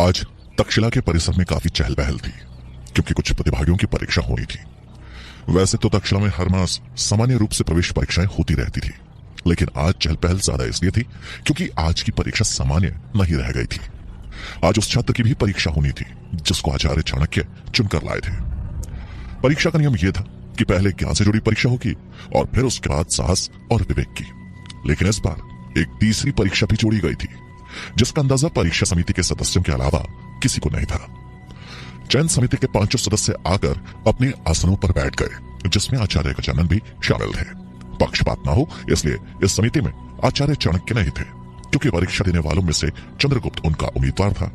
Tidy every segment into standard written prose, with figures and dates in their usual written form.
आज तक्षशिला के परिसर में काफी चहल पहल थी, क्योंकि कुछ प्रतिभागियों की परीक्षा होनी थी। वैसे तो तक्षशिला में हर मास सामान्य रूप से प्रवेश परीक्षाएं होती रहती थी, लेकिन आज चहल पहल ज्यादा इसलिए थी क्योंकि आज की परीक्षा सामान्य नहीं रह गई थी। आज उस छात्र की भी परीक्षा होनी थी जिसको आचार्य चाणक्य चुनकर लाए थे। परीक्षा का नियम यह था कि पहले ज्ञान से जुड़ी परीक्षा होगी और फिर उसके बाद साहस और विवेक की। लेकिन इस बार एक तीसरी परीक्षा भी जोड़ी गई थी, जिसका अंदाजा परीक्षा समिति के सदस्यों के अलावा किसी को नहीं था। चयन समिति के 5 सदस्य आकर अपने आसनों पर बैठ गए, जिसमें आचार्य गजानन भी शामिल थे। पक्षपात न हो इसलिए इस समिति में आचार्य चाणक्य नहीं थे, क्योंकि परीक्षा देने वालों में से चंद्रगुप्त उनका उम्मीदवार था।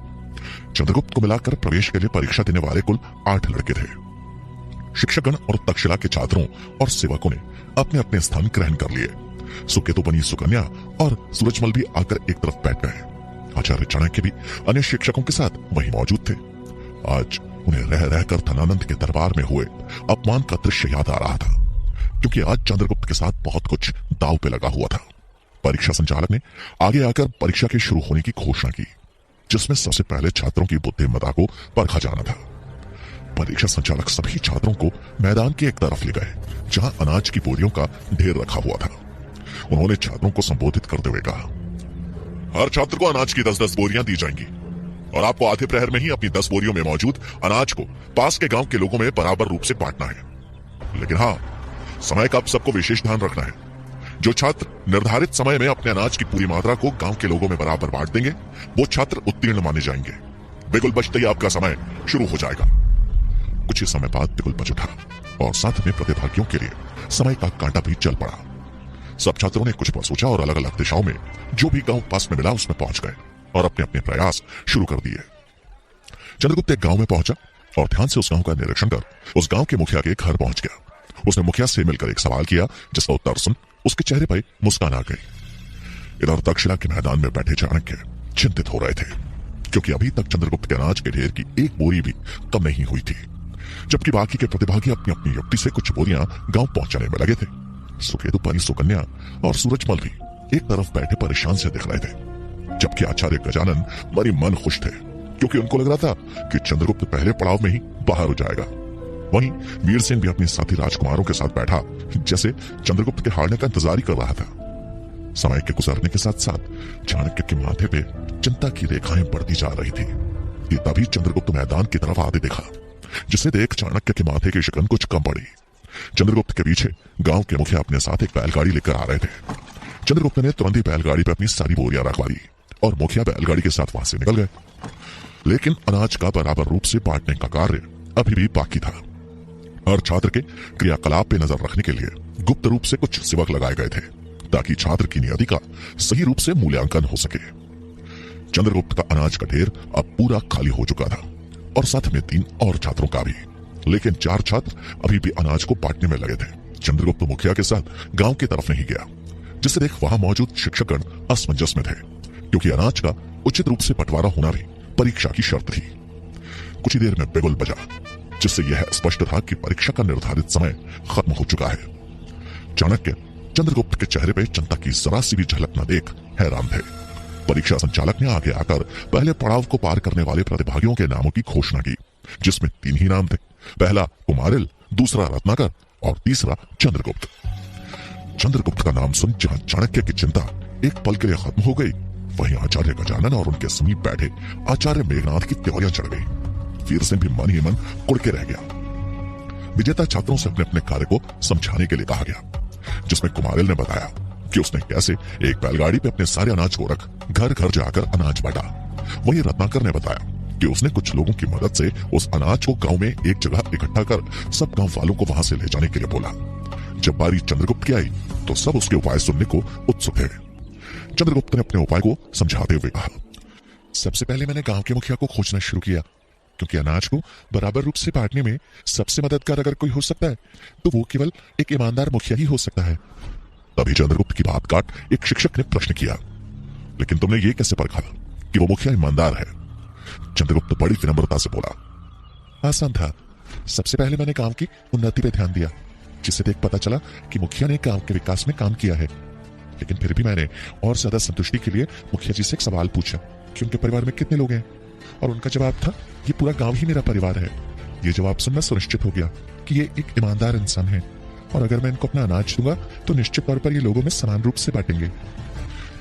चंद्रगुप्त को मिलाकर प्रवेश के लिए परीक्षा देने वाले कुल 8 लड़के थे। शिक्षकगण और तक्षशिला के छात्रों और सेवकों ने अपने अपने स्थान ग्रहण कर लिए। सुकेतु बनी सुकन्या और सूरजमल भी आकर एक तरफ बैठ गए। आचार्य चाणक्य भी अन्य शिक्षकों के साथ वहीं मौजूद थे। आज उन्हें रह रहकर धनानंद के दरबार में हुए अपमान का दृश्य याद आ रहा था, क्योंकि आज चंद्रगुप्त के साथ बहुत कुछ दांव पे लगा हुआ था। परीक्षा संचालक ने आगे आकर परीक्षा के शुरू होने की घोषणा की, जिसमें सबसे पहले छात्रों की बुद्धिमत्ता को परखा जाना था। परीक्षा संचालक सभी छात्रों को मैदान के एक तरफ ले गए, जहां अनाज की बोरियों का ढेर रखा हुआ था। उन्होंने छात्रों को संबोधित करते हुए कहा, हर छात्र को अनाज की 10-10 बोरियां दी जाएंगी और आपको आधे प्रहर में ही अपनी 10 बोरियों में मौजूद अनाज को पास के गांव के लोगों में बराबर रूप से बांटना है। लेकिन हाँ, समय का आप सबको विशेष ध्यान रखना है। जो छात्र निर्धारित समय में अपने अनाज की पूरी मात्रा को गांव के लोगों में बराबर बांट देंगे, वो छात्र उत्तीर्ण माने जाएंगे। बिगुल बजते ही आपका समय शुरू हो जाएगा। कुछ ही समय बाद बिगुल बज उठा और साथ में प्रतिभागियों के लिए समय का कांटा भी चल पड़ा। सब छात्रों ने कुछ पल सोचा और अलग अलग दिशाओं में जो भी गांव पास में मिला उसमें पहुंच गए और अपने अपने प्रयास शुरू कर दिए। चंद्रगुप्त एक गांव में पहुंचा और ध्यान से उस गांव का निरीक्षण कर उस गांव के मुखिया के घर पहुंच गया। उसने मुखिया से मिलकर एक सवाल किया, जिसका उत्तर सुन उसके चेहरे पर मुस्कान आ गई। इधर तक्षशिला के मैदान में बैठे चाणक्य चिंतित हो रहे थे, क्योंकि अभी तक चंद्रगुप्त के अनाज के ढेर की एक बोरी भी कम नहीं हुई थी, जबकि बाकी के प्रतिभागी अपनी अपनी युक्ति से कुछ बोरियां गांव पहुंचाने में लगे थे। सुकेतु बनी सुकन्या और सूरजमल भी एक तरफ बैठे परेशान से दिख रहे थे, जबकि आचार्य गजानन बड़ी मन खुश थे, क्योंकि उनको लग रहा था कि चंद्रगुप्त पहले पड़ाव में ही बाहर हो जाएगा। वहीं वीरसेन भी अपने साथी राजकुमारों के साथ बैठा, जैसे चंद्रगुप्त के हारने का इंतजार ही कर रहा था। समय के गुजरने के साथ साथ चाणक्य के माथे पे चिंता की रेखाएं बढ़ती जा रही थी। तभी चंद्रगुप्त मैदान की तरफ आते दिखा, जिसे देख चाणक्य के माथे की शिकन कुछ कम पड़ी। चंद्रगुप्त के पीछे गांव के मुखिया अपने साथ एक बैलगाड़ी लेकर आ रहे थे। चंद्रगुप्त ने तुरंत ही बैलगाड़ी पर अपनी सारी बोरियां रखवा दी और मुखिया बैलगाड़ी के साथ वहां से निकल गए। लेकिन अनाज का बराबर रूप से बांटने का कार्य अभी भी बाकी था। हर छात्र के क्रियाकलाप पे नजर रखने के लिए गुप्त रूप से कुछ सेवक लगाए गए थे, ताकि छात्र की नियति का सही रूप से मूल्यांकन हो सके। चंद्रगुप्त का अनाज का ढेर अब पूरा खाली हो चुका था और साथ में 3 और छात्रों का भी, लेकिन 4 छात्र अभी भी अनाज को बांटने में लगे थे। चंद्रगुप्त मुखिया के साथ गांव की तरफ नहीं गया, जिसे देख वहां मौजूद शिक्षकगण असमंजस में थे, क्योंकि अनाज का उचित रूप से बंटवारा होना भी परीक्षा की शर्त थी। कुछ ही देर में बिगुल बजा, जिससे यह स्पष्ट था कि परीक्षा का निर्धारित समय खत्म हो चुका है। चाणक्य चंद्रगुप्त के चेहरे पर चिंता की जरा सी भी झलक न देख हैरान थे। परीक्षा संचालक ने आगे आकर पहले पड़ाव को पार करने वाले प्रतिभागियों के नामों की घोषणा की, जिसमें 3 ही नाम थे। पहला कुमारिल, दूसरा रत्नाकर और तीसरा चंद्रगुप्त। चंद्रगुप्त का नाम सुन जहां चाणक्य की चिंता एक पल के लिए खत्म हो गई, वहीं आचार्य गजानन और उनके समीप बैठे आचार्य मेघनाथ की त्योरियां चढ़ गई। वीरसेन भी मन ही मन कुड़के रह गया। विजेता छात्रों से अपने अपने कार्य को समझाने के लिए कहा गया, जिसमें कुमारिल ने बताया कि उसने कैसे एक बैलगाड़ी पे अपने सारे अनाज को रख घर घर जाकर अनाज बांटा। वहीं रत्नाकर ने बताया कि उसने कुछ लोगों की मदद से उस अनाज को गांव में एक जगह इकट्ठा कर सब गांव वालों को वहां से ले जाने के लिए बोला। जब बारी चंद्रगुप्त की आई तो सब उसके उपाय सुनने को उत्सुक थे। चंद्रगुप्त ने अपने उपाय को समझाते हुए कहा, सबसे पहले मैंने गांव के मुखिया को खोजना शुरू किया, क्योंकि अनाज को बराबर रूप से बांटने में सबसे मददगार अगर कोई हो सकता है तो वो केवल एक ईमानदार मुखिया ही हो सकता है। तभी चंद्रगुप्त की बात काट एक शिक्षक ने प्रश्न किया, लेकिन तुमने ये कैसे परखा कि वो मुखिया ईमानदार है? चंद्रगुप्त बड़ी विनम्रता से बोला, आसान था। सबसे पहले मैंने गांव की उन्नति पे ध्यान दिया, जिससे देख पता चला कि मुखिया ने गांव के विकास में काम किया है। लेकिन फिर भी मैंने और ज्यादा संतुष्टि के लिए मुखिया जी से एक सवाल पूछा कि उनके परिवार में कितने लोग हैं। और उनका जवाब था, ये पूरा गांव ही मेरा परिवार है। ये जवाब सुनना सुनिश्चित हो गया कि ये एक ईमानदार इंसान है और अगर मैं इनको अपना अनाज दूंगा तो निश्चित तौर पर ये लोगों में समान रूप से बांटेंगे।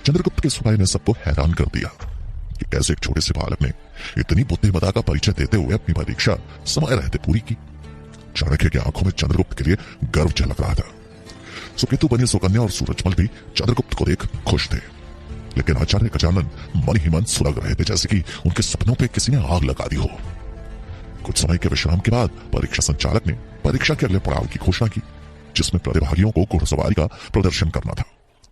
चंद्रगुप्त के स्वभाव ने सबको हैरान कर दिया कि कैसे एक छोटे से बालक ने इतनी बुद्धिमत्ता का परिचय देते हुए अपनी परीक्षा समय रहते पूरी की। चाणक्य की आंखों में चंद्रगुप्त के लिए गर्व झलक रहा था। सुकेतु बनी सुकन्या और सूरजमल भी चंद्रगुप्त को देख खुश थे, लेकिन आचार्य गजानन मन ही मन सुलग रहे थे, जैसे कि उनके सपनों पे किसी ने आग लगा दी हो। कुछ समय के विश्राम के बाद परीक्षा संचालक ने परीक्षा के अगले पड़ाव की घोषणा की, जिसमें प्रतिभागियों को घुड़सवारी का प्रदर्शन करना था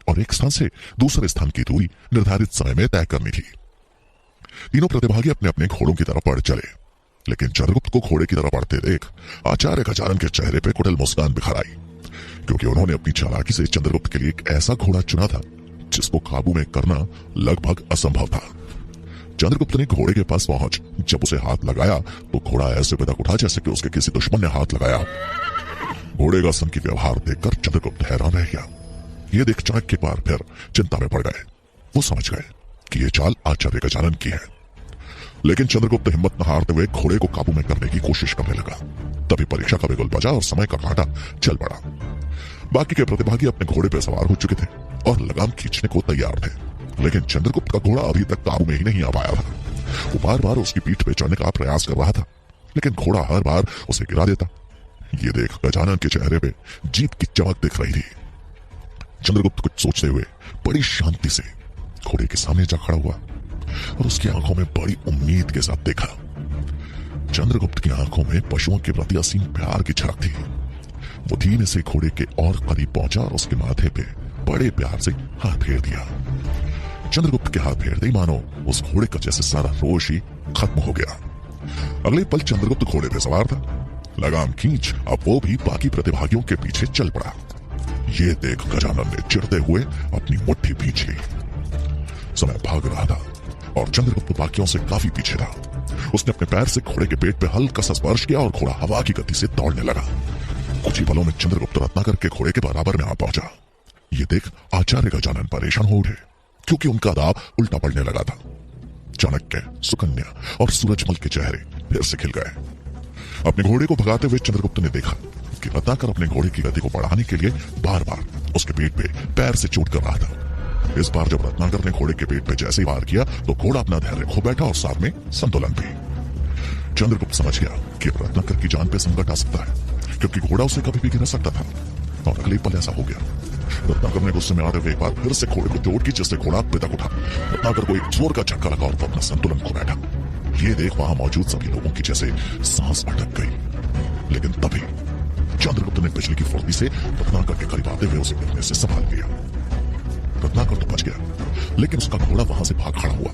और एक स्थान से दूसरे स्थान की दूरी निर्धारित समय में तय करनी थी। तीनों प्रतिभागी अपने अपने घोड़ों की तरफ बढ़ चले, लेकिन चंद्रगुप्त को घोड़े की तरफ बढ़ते देख आचार्य गजानन के चेहरे पे कुटिल मुस्कान बिखर आई, क्योंकि उन्होंने अपनी चालाकी से चंद्रगुप्त के लिए एक ऐसा घोड़ा चुना था जिसको काबू में करना लगभग असंभव था। चंद्रगुप्त ने घोड़े के पास पहुंच जब उसे हाथ लगाया तो घोड़ा ऐसे बेदक उठा जैसे कि उसके किसी दुश्मन ने हाथ लगाया। घोड़े का संकी व्यवहार देखकर चंद्रगुप्त हैरान रह गया। ये देख चाणक्य एक बार फिर चिंता में पड़ गए। वो समझ गए कि ये चाल आचार्य गजानन की है, लेकिन चंद्रगुप्त हिम्मत न हारते हुए घोड़े को काबू में करने की कोशिश करने लगा। तभी परीक्षा का बिगुल बजा और समय का कांटा चल पड़ा। बाकी के प्रतिभागी अपने घोड़े पर सवार हो चुके थे और लगाम खींचने को तैयार थे, लेकिन चंद्रगुप्त का घोड़ा अभी तक काबू में ही नहीं आ पाया था। वो बार बार उसकी पीठ पे चढ़ने का प्रयास कर रहा था, लेकिन घोड़ा हर बार उसे गिरा देता। ये देख गजानन के चेहरे पे जीत की चमक दिख रही थी। चंद्रगुप्त कुछ सोचते हुए बड़ी शांति से घोड़े के सामने जा खड़ा हुआ और उसकी आंखों में बड़ी उम्मीद के साथ देखा। चंद्रगुप्त की आंखों में पशुओं के प्रति असीम प्यार की झलक थी। वो धीमे से घोड़े के और करीब पहुंचा और उसके माथे पे बड़े प्यार से हाथ फेर दिया। चंद्रगुप्त के हाथ फेरते ही मानो उस घोड़े का जैसे सारा रोष ही खत्म हो गया। अगले पल चंद्रगुप्त घोड़े पे सवार था। लगाम खींच अब वो भी बाकी प्रतिभागियों के पीछे चल पड़ा। ये देख गजानन ने चिढ़ते हुए अपनी मुट्ठी भींच ली। समय भाग रहा था और चंद्रगुप्त बाकियों से काफी पीछे था। उसने अपने पैर से घोड़े के पेट पे हल्का सा स्पर्श किया और घोड़ा हवा की गति से दौड़ने लगा। कुछ ही पलों में चंद्रगुप्त रत्नाकर के घोड़े के बराबर में आ पहुंचा। ये देख आचार्य गजानन परेशान हो उठे, क्योंकि उनका दाव उल्टा पड़ने लगा था। चाणक्य, सुकन्या और सूरजमल के चेहरे फिर से खिल गए। अपने घोड़े को भगाते हुए चंद्रगुप्त ने देखा कि रत्नाकर अपने घोड़े की गति को बढ़ाने के लिए बार बार उसके पेट पे पैर से चोट कर रहा था। इस बार जब रत्नाकर ने घोड़े के पेट पे जैसे ही वार किया तो घोड़ा अपना धैर्य खो बैठा और साथ में संतुलन भी। चंद्रगुप्त समझ गया कि रत्नाकर की जान पे संकट आ सकता है, क्योंकि घोड़ा उसे कभी भी गिरा सकता था, और अगले पल ऐसा हो गया। रत्नाकर ने गुस्से में आते हुए एक बार फिर से घोड़े को चोट की, जिससे घोड़ा बेदक उठा। रत्नाकर को एक जोर का झटका लगा और वो अपना संतुलन खो बैठा। ये देख वहां मौजूद सभी लोगों की जैसे सांस अटक गई, लेकिन तभी चंद्रगुप्त ने बिजली की फुर्ती से रत्नाकर के करीब आते हुए उसे गिरने से संभाल लिया। रत्नाकर तो बच गया, लेकिन उसका घोड़ा वहां से भाग खड़ा हुआ।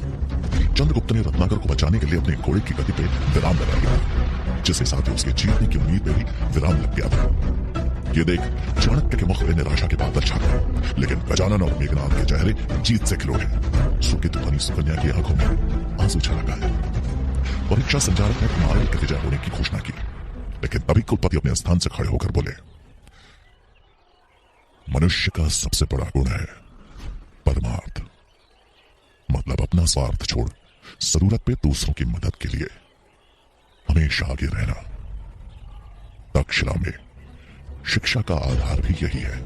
चंद्रगुप्त ने रत्नाकर को बचाने के लिए अपने घोड़े की गति पे विराम लगा दिया, जिसके साथ ही उसके जीतने की उम्मीद में भी विराम लग गया था। ये देख चाणक्य के मुख में निराशा के बादल छा गए, लेकिन गजानन और मेघनाद के चेहरे जीत से खिल उठे। सुकेतु बनी सुकन्या की आंखों में आंसू छलक आए। परीक्षा संचालक ने कुमारिल के विजय होने की घोषणा की, लेकिन तभी कुलपति अपने स्थान से खड़े होकर बोले, मनुष्य का सबसे बड़ा गुण है परमार्थ, मतलब अपना स्वार्थ छोड़ जरूरत पे दूसरों की मदद के लिए हमेशा आगे रहना। तक्षशिला में शिक्षा का आधार भी यही है,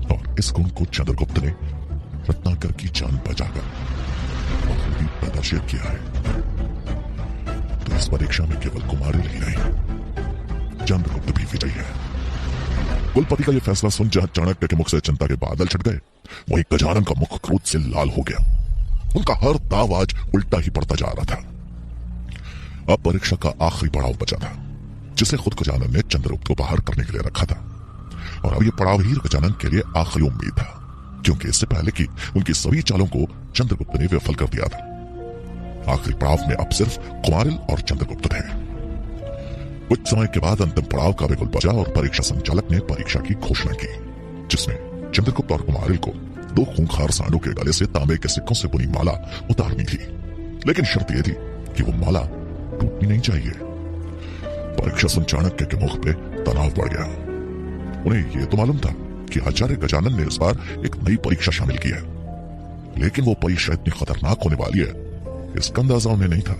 और इस गुण को चंद्रगुप्त ने रत्नाकर की जान बचाकर बखूबी प्रदर्शित किया है। तो इस परीक्षा में केवल कुमारिल ही नहीं, चंद्रगुप्त भी विजयी है। कुलपति का यह फैसला सुन जहां चाणक्य के मुख से चिंता के बादल छट गए, वहीं गजानन का मुख क्रोध से लाल हो गया। उनका हर दाव आज उल्टा ही पड़ता जा रहा था। अब परीक्षा का आखिरी पड़ाव बचा था, जिसे खुद गजानन ने चंद्रगुप्त को बाहर करने के लिए रखा था, और अब यह पड़ाव ही गजानन के लिए आखिरी उम्मीद था, क्योंकि इससे पहले कि उनकी सभी चालों को चंद्रगुप्त ने विफल कर दिया था। आखिरी पड़ाव में अब सिर्फ कुमारिल और चंद्रगुप्त थे। कुछ समय के बाद अंतिम पड़ाव का बिगुल बजा और परीक्षा संचालक ने परीक्षा की घोषणा की, जिसमें चंद्रगुप्त और कुमारिल को 2 खूंखार सांडों के गले से तांबे के सिक्कों से बुनी माला उतारनी थी, लेकिन शर्त यह थी कि वो माला टूटनी नहीं चाहिए। परीक्षा संचालक के मुख पे तनाव बढ़ गया। उन्हें यह तो मालूम था कि आचार्य गजानन ने इस बार एक नई परीक्षा शामिल की है, लेकिन वो परीक्षा इतनी खतरनाक होने वाली है इसका अंदाजा उन्हें नहीं था।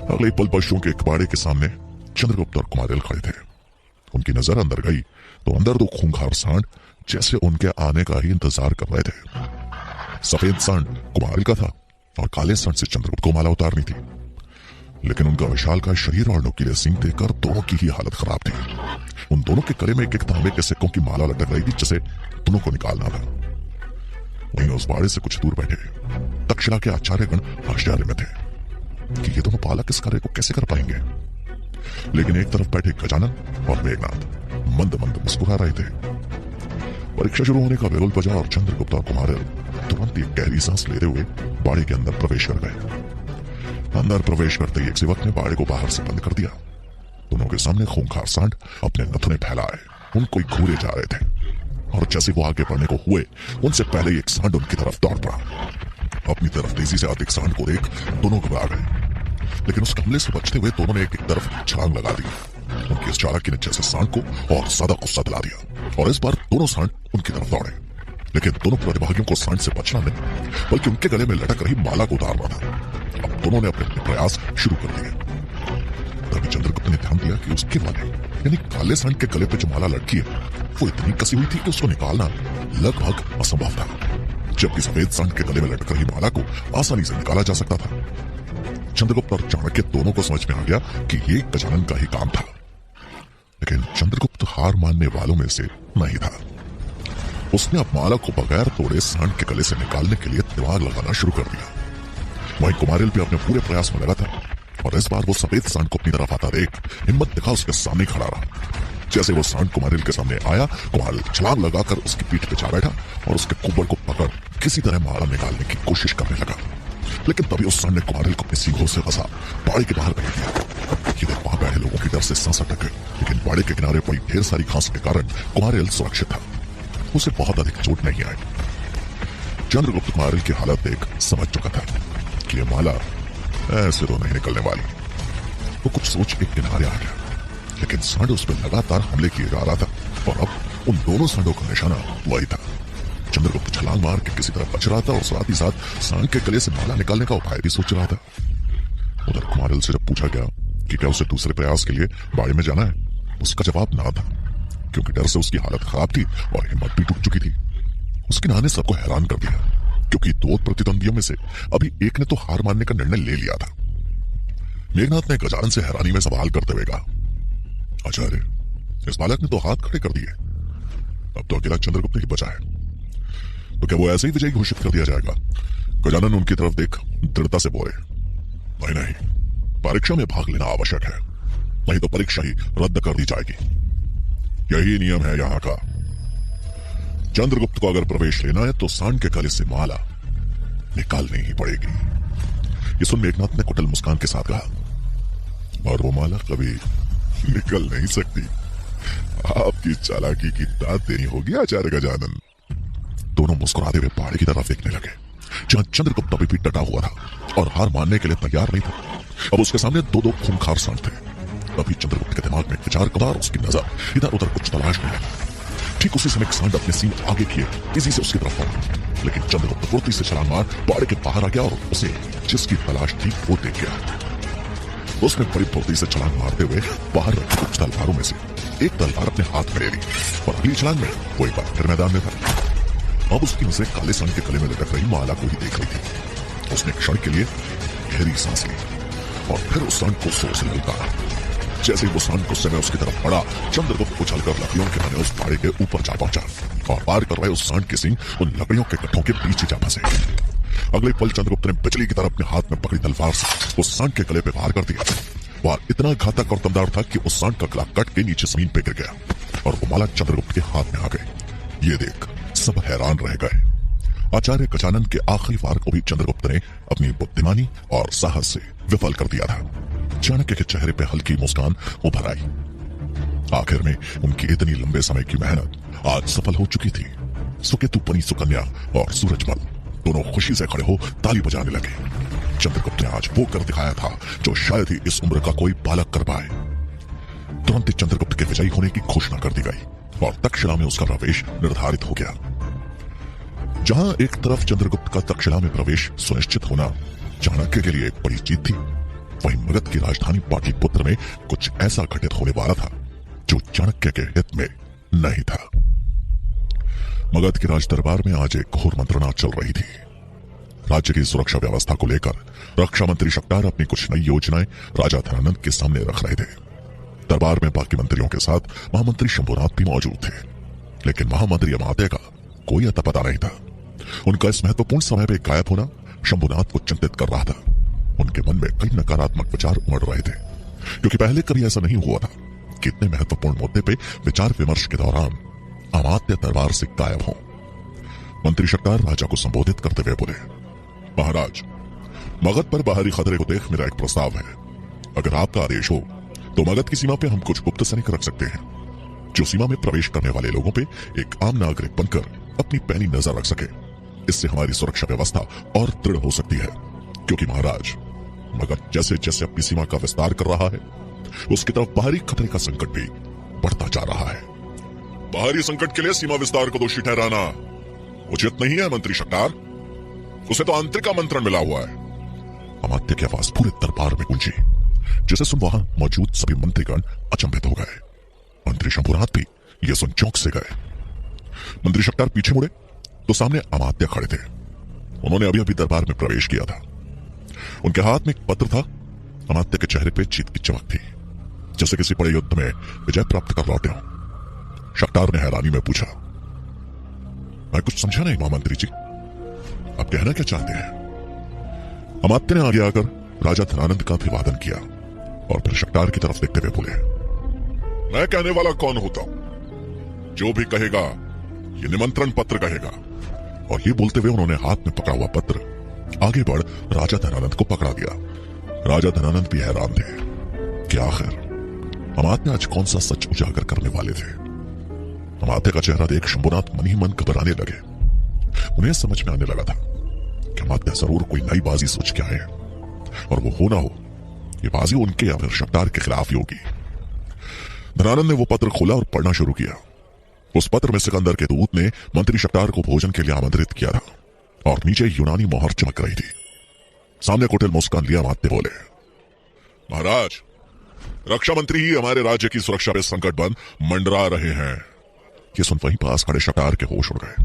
अगले पल पशुओं के कबाड़े के सामने चंद्रगुप्त और कुमारिल खड़े थे। उनकी नजर अंदर गई तो अंदर दो खूंखार सांड जैसे उनके आने का ही इंतजार कर रहे थे। सफेद सांड कुमारिल का था और काले सांड से चंद्रगुप्त को माला उतारनी थी, लेकिन उनका विशालकाय शरीर और नुकीले सींग देखकर दोनों की ही हालत खराब थी। उन दोनों के गले में एक एक तांबे के सिक्कों की माला लटक रही थी जिसे दोनों को निकालना था। वहीं उस बाड़े से कुछ दूर बैठे तक्षशिला के आचार्यगण आश्चर्य में थे कि ये दोनों बालक इस कार्य को कैसे कर पाएंगे। लेकिन एक तरफ बैठे गजानन और मेघनाथ मंद मंद मुस्कुरा रहे थे। परीक्षा शुरू होने का बेरोल बजा और चंद्रगुप्त और कुमारिल तुरंत एक गहरी सांस लेते हुए बाड़े के अंदर प्रवेश कर गए। अंदर प्रवेश करते ही एक सेवक ने बाड़े को बाहर से बंद कर दिया। दोनों के सामने खूंखार सांड अपने नथुने फैलाए उनको घूरे जा रहे थे, और जैसे वो आगे बढ़ने को हुए उनसे पहले ही एक सांड उनकी तरफ दौड़ पड़ा। अपनी तरफ तेजी से आते सांड को देख दोनों घबरा गए, लेकिन उस हमले से बचते हुए दोनों ने एक तरफ छलांग लगा दी। उनकी इस चालाकी ने जैसे सांड को और ज्यादा गुस्सा दिला दिया, और इस बार दोनों सांड उनकी तरफ दौड़े। लेकिन दोनों प्रतिभागियों को सांड से बचना नहीं बल्कि उनके गले में लटक रही माला को उतारना था। अब दोनों ने अपने प्रयास शुरू कर दिए। तभी चंद्रगुप्त ने ध्यान दिया कि उसके वाले यानी काले सांड के गले पे जो माला लटकी है वो इतनी कसी हुई थी कि उसको निकालना लगभग असंभव था, जबकि सफेद सांड के गले में लटक रही माला को आसानी से निकाला जा सकता था। चंद्रगुप्त और चाणक्य दोनों को समझ में आ गया कि ये गजानन का ही काम था, लेकिन चंद्रगुप्त हार मानने वालों में से नहीं था। उसने अब माला को बगैर तोड़े सांड के गले से निकालने के लिए दिमाग लगाना शुरू कर दिया। वहीं कुमारिल भी अपने पूरे प्रयास में लगा था, और इस बार वो सफेद सांड को अपनी तरफ आता देख हिम्मत दिखा उसके सामने खड़ा रहा। जैसे वो सांड कुमारिल के सामने आया, कुमारिल छलांग लगाकर उसकी पीठ पे जा बैठा और उसके कुब्बड़ को पकड़ किसी तरह माला निकालने की कोशिश करने लगा। लेकिन तभी उस सांड ने कुमारिल को अपनी सींगों से फंसा बाड़े के बाहर फेंक दिया। ये देख वहां बैठे लोगों की डर से सांस अटक गई, लेकिन बाड़े के किनारे पड़ी ढेर सारी घास के कारण कुमारिल सुरक्षित था। उसे बहुत अधिक चोट नहीं आई। चंद्रगुप्त कुमारिल की हालत देख समझ चुका था कि ये माला ऐसे तो नहीं निकलने वाली। वो कुछ सोच के किनारे आ गया, लेकिन सांड उस पर लगातार हमले किए जा रहा था, और अब उन दोनों सांडों का निशाना वही था। चंद्रगुप्त छलांग मार के किसी तरह बच रहा था और साथ ही साथ सांड के गले से माला निकालने का उपाय भी सोच रहा था। उधर कुमारिल से जब पूछा गया कि क्या उसे दूसरे प्रयास के लिए बाड़े में जाना है, उसका जवाब ना था, क्योंकि डर से उसकी हालत खराब थी और हिम्मत भी टूट चुकी थी। उसके ना ने सबको हैरान कर दिया, क्योंकि दो प्रतिद्वंदियों में से अभी एक ने तो हार मानने का निर्णय ले लिया था। मेघनाथ ने गजानन से हैरानी में सवाल करते हुए कहा, आचार्य, इस बालक ने तो हाथ खड़े कर दिए, अब तो अकेला चंद्रगुप्त ही बचा है, तो क्या वो ऐसे ही विजयी घोषित कर दिया जाएगा? गजानन उनकी तरफ देख दृढ़ता से बोले, नहीं नहीं, परीक्षा में भाग लेना आवश्यक है, नहीं तो परीक्षा ही रद्द कर दी जाएगी। यही नियम है यहाँ का। चंद्रगुप्त को अगर प्रवेश लेना है तो सांड के गले से माला निकालनी ही पड़ेगी। ये सुन मेघनाथ ने कुटिल मुस्कान के साथ कहा, और वो माला कभी निकल नहीं सकती। आपकी चालाकी की दाद देनी होगी आचार्य गजानन। दोनों मुस्कुराते हुए पहाड़ी की तरफ देखने लगे, जहां चंद्रगुप्त अभी भी डटा हुआ था और हार मानने के लिए तैयार नहीं था। अब उसके सामने दो दो खूंखार सांड थे। अभी चंद्रगुप्त के दिमाग में विचार कदा और उसकी नजर इधर उधर कुछ तलाशने लगी। ठीक उसी समय एक सांड अपने सींग आगे किए तेजी से उसकी तरफ पहुंचा, लेकिन चंद्रगुप्त फुर्ती से छलांग मार बाड़े के बाहर आ गया और उसे जिसकी तलाश थी वो देख गया। उसने बड़ी फुर्ती से छलांग मारते हुए बाहर रखी कुछ तलवारों में से एक तलवार अपने हाथ में ले ली, और अगली छलांग में वो एक बार फिर मैदान में था। अब उसकी नजरें काले सांड के गले में लटक रही माला को ही देख रही थी। उसने क्षण के लिए गहरी सांस ली और फिर उस सांड को जोर से ललकारा। जैसे ही वो सांड गुस्से में उसकी तरफ बढ़ा, चंद्रगुप्त उछलकर लकड़ियों के बने उस बाड़े के ऊपर जा पहुंचा और पार कर रहे उस सांड के सींग उन लकड़ियों के गड्ढों के बीच जा फंसे। अगले पल चंद्रगुप्त ने बिजली की तरह अपने हाथ में पकड़ी तलवार से उस सांड के गले पे वार कर दिया। वार इतना घातक और दमदार था कि उस सांड का गला कट के नीचे जमीन पे गिर गया और वो माला चंद्रगुप्त के हाथ में आ गई। ये देख सब हैरान रह गए। आचार्य गजानन के आखिरी वार को भी चंद्रगुप्त ने अपनी बुद्धिमानी और साहस से विफल कर दिया था। चाणक्य के चेहरे पे हल्की मुस्कान उभर आई। आखिर में उनकी इतनी लंबे समय की मेहनत आज सफल हो चुकी थी। सुकेतुपनी सुकन्या और सूरजमल दोनों खुशी से खड़े हो ताली बजाने लगे। चंद्रगुप्त ने आज वो कर दिखाया था जो शायद ही इस उम्र का कोई बालक कर पाए। तुरंत चंद्रगुप्त के विजयी होने की घोषणा कर दी गई और तक्षशिला में उसका प्रवेश निर्धारित हो गया। जहां एक तरफ चंद्रगुप्त का तक्षशिला में प्रवेश सुनिश्चित होना चाणक्य के लिए एक बड़ी जीत थी, वहीं मगध की राजधानी पाटलिपुत्र में कुछ ऐसा घटित होने वाला था जो चाणक्य के हित में नहीं था। मगध के राज दरबार में आज एक घोर मंत्रणा चल रही थी। राज्य की सुरक्षा व्यवस्था को लेकर रक्षा मंत्री शक्तार अपनी कुछ नई योजनाएं राजा धनानंद के सामने रख रहे थे। दरबार में बाकी मंत्रियों के साथ महामंत्री शंभुनाथ भी मौजूद थे, लेकिन महामंत्री अमात्य का कोई अता पता नहीं था। उनका इस महत्वपूर्ण समय में गायब होना शंभुनाथ को चिंतित कर रहा था। उनके मन में कई नकारात्मक विचार उमड़ रहे थे, क्योंकि पहले कभी ऐसा नहीं हुआ था कि इतने महत्वपूर्ण मुद्दे पे विचार विमर्श के दौरान अमात्य दरबार से गायब हो। मंत्री शक्तार राजा को संबोधित करते हुए बोले, महाराज, मगध पर बाहरी खतरे को देख मेरा एक प्रस्ताव है। अगर आपका आदेश हो तो मगध की सीमा पे हम कुछ गुप्त सैनिक रख सकते हैं, जो सीमा में प्रवेश करने वाले लोगों पे एक आम नागरिक बनकर अपनी पैनी नजर रख सके। इससे हमारी सुरक्षा व्यवस्था और दृढ़ हो सकती है, क्योंकि महाराज, मगध जैसे जैसे अपनी सीमा का विस्तार कर रहा है, उसकी तरफ बाहरी खतरे का संकट भी बढ़ता जा रहा है। बाहरी संकट के लिए सीमा विस्तार को दोषी ठहराना उचित नहीं है मंत्री शक्तार। उसे तो आंतरिक आमंत्रण मिला हुआ है। अमात्य की आवाज पूरे दरबार में गूंजी, जिसे सुन वहां मौजूद सभी मंत्रीगण अचंभित हो गए। मंत्री शंभुनाथ भी यह सुन चौंक से गए। मंत्री शक्तार पीछे मुड़े तो सामने अमात्य खड़े थे। उन्होंने अभी अभी दरबार में प्रवेश किया था। उनके हाथ में एक पत्र था। अमात्य के चेहरे पे जीत की चमक थी, जैसे किसी बड़े युद्ध में विजय प्राप्त कर लौटे हो। शक्तार ने हैरानी में पूछा, मैं कुछ समझा नहीं महामंत्री जी, आप कहना क्या चाहते हैं? अमात्य ने आगे आकर राजा धनानंद का अभिवादन किया और फिर शक्तार की तरफ देखते हुए बोले, मैं कहने वाला कौन होता हूं? जो भी कहेगा ये निमंत्रण पत्र कहेगा। और ये बोलते हुए उन्होंने हाथ में पकड़ा हुआ पत्र आगे बढ़ राजा धनानंद को पकड़ा दिया। राजा धनानंद भी हैरान थे कि आखिर अमात्य आज कौन सा सच उजागर करने वाले थे। अमात्य का चेहरा देख शंभुनाथ मन ही मन घबराने लगे। उन्हें समझ में आने लगा था कि अमात्य जरूर कोई नई बाजी सोच के आए, और वो हो ना हो ये बाजी उनके या फिर शक्तार के खिलाफ ही होगी। धनानंद ने वो पत्र खोला और पढ़ना शुरू किया। उस पत्र में सिकंदर के दूत ने मंत्री शक्तार को भोजन के लिए आमंत्रित किया था, और नीचे यूनानी मोहर चमक रही थी। सामने कुटिल मुस्कान लिया अमात्य बोले, महाराज, रक्षा मंत्री ही हमारे राज्य की सुरक्षा पे संकट बन मंडरा रहे हैं। ये सुन वहीं पास खड़े शक्तार के होश उड़ गए।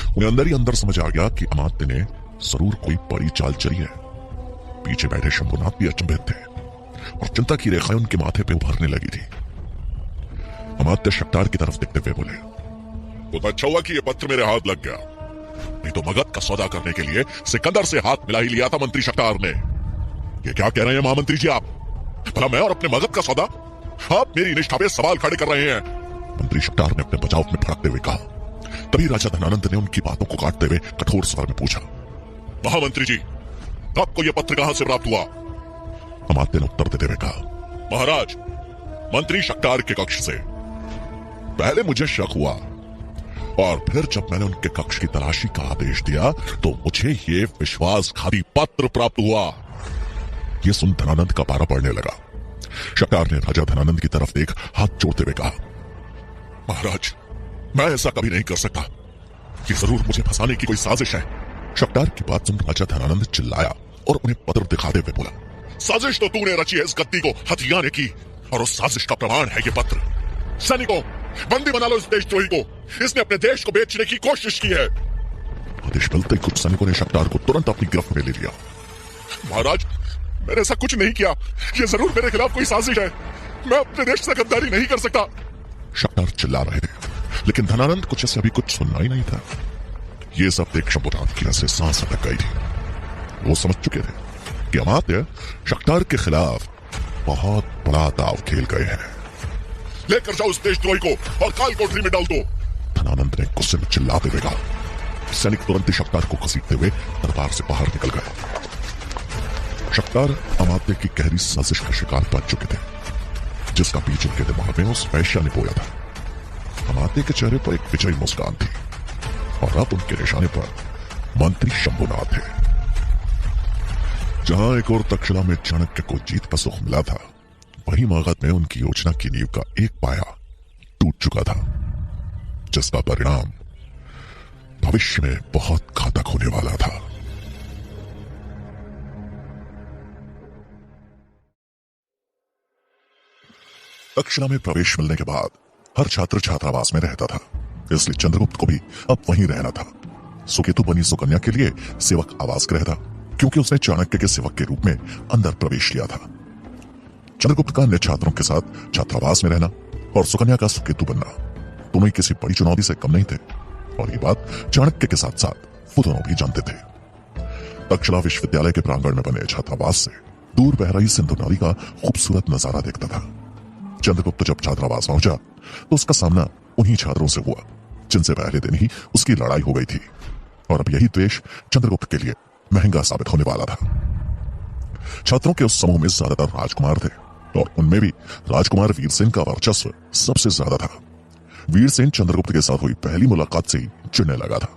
उन्हें अंदर ही अंदर समझ आ गया कि अमात्य ने जरूर कोई बड़ी चाल चली है। पीछे बैठे शंभुनाथ भी अचंभित थे और चिंता की रेखाएं उनके माथे पे उभरने लगी थी। अमात्य शक्तार की तरफ देखते हुए बोले, तो अच्छा हुआ कि ये पत्र मेरे हाथ लग गया, नहीं तो मगध का सौदा करने के लिए सिकंदर से हाथ मिला ही लिया था मंत्री शक्तार ने। ये क्या कह रहे हैं महामंत्री जी आप? भला मैं और अपने मगध का सौदा? आप मेरी निष्ठा पे सवाल खड़े कर रहे हैं। मंत्री शक्तार ने अपने बचाव में भड़कते हुए कहा। तभी राजा धनानंद ने उनकी बातों को काटते हुए कठोर स्वर में पूछा, महामंत्री जी, आपको यह पत्र कहां से प्राप्त हुआ? अमात्य ने उत्तर देते हुए कहा, महाराज, मंत्री शक्तार के कक्ष से। पहले मुझे शक हुआ, और फिर जब मैंने उनके कक्ष की तलाशी का आदेश दिया तो मुझे ये विश्वासघाती पत्र प्राप्त हुआ। ये सुन धनानंद का पारा पड़ने लगा। शक्तार ने राजा धनानंद की तरफ देख हाथ जोड़ते हुए कहा, महाराज, मैं ऐसा कभी नहीं कर सकता। ये जरूर मुझे फंसाने की कोई साजिश है। शक्तार की बात सुन राजा धनानंद चिल्लाया और उन्हें पत्र दिखाते हुए बोला, साजिश तो तूने रची है इस गद्दी को हथियाने की, और उस साजिश का प्रमाण है ये पत्र। सैनिकों, बंदी बना लो इस देशद्रोही को। इसने अपने देश को बेचने की कोशिश की है। आदेश मिलते ही कुछ सैनिकों ने शक्तार को तुरंत अपनी गिरफ्त में ले लिया। महाराज, मैंने ऐसा कुछ नहीं किया। ये जरूर मेरे खिलाफ कोई साजिश है। मैं अपने देश से गद्दारी नहीं कर सकता। शक्तार चिल्ला रहे थे, लेकिन धनानंद कुछ ऐसे अभी कुछ सुनना ही नहीं था। ये सब देख शंभुनाथ की से सांस अटक गई थी। वो समझ चुके थे कि अमात्य शक्तार के खिलाफ बहुत बड़ा दाव खेल गए हैं। लेकर जाओ उस देशद्रोही को और काल कोठरी में डाल दो। धनानंद ने गुस्से में चिल्लाते हुए कहा। सैनिक तुरंत ही शक्तार को घसीटते हुए दरबार से बाहर निकल गए। शक्तार अमात्य की गहरी साजिश का शिकार बन चुके थे, जिसका बीच उनके दिमाग में उस वैश्या ने बोया था। अमात्य के चेहरे पर एक विजयी मुस्कान थी, और अब उनके निशाने पर मंत्री शंभुनाथ थे। जहां एक और तक्षशिला में चाणक्य को जीत का सुख मिला था, वहीं मगध में उनकी योजना की नींव का एक पाया टूट चुका था, जिसका परिणाम भविष्य में बहुत घातक होने वाला था। तक्षशिला में प्रवेश मिलने के बाद हर छात्र छात्रावास में रहता था, इसलिए चंद्रगुप्त को भी अब वहीं रहना था। सुकेतु बनी सुकन्या के लिए सेवक आवास गृह था, क्योंकि उसने चाणक्य के सेवक के रूप में अंदर प्रवेश किया था। चंद्रगुप्त का अन्य छात्रों के साथ छात्रावास में रहना और सुकन्या का सुकेतु बनना दोनों ही किसी बड़ी चुनौती से कम नहीं थे, और ये बात चाणक्य के साथ साथ वो दोनों भी जानते थे। तक्षशिला विश्वविद्यालय के प्रांगण में बने छात्रावास से दूर बह रही सिंधु नदी का खूबसूरत नजारा देखता था। चंद्रगुप्त जब छात्रावास पहुंचा तो उसका सामना उन्हीं छात्रों से हुआ जिनसे पहले दिन ही उसकी लड़ाई हो गई थी, और अब यही द्वेष चंद्रगुप्त के लिए महंगा साबित होने वाला था। छात्रों के उस समूह में ज्यादातर राजकुमार थे, और उनमें भी राजकुमार वीरसेन का वर्चस्व सबसे ज्यादा था। वीरसेन चंद्रगुप्त के साथ हुई पहली मुलाकात से ही चिढ़ने लगा था,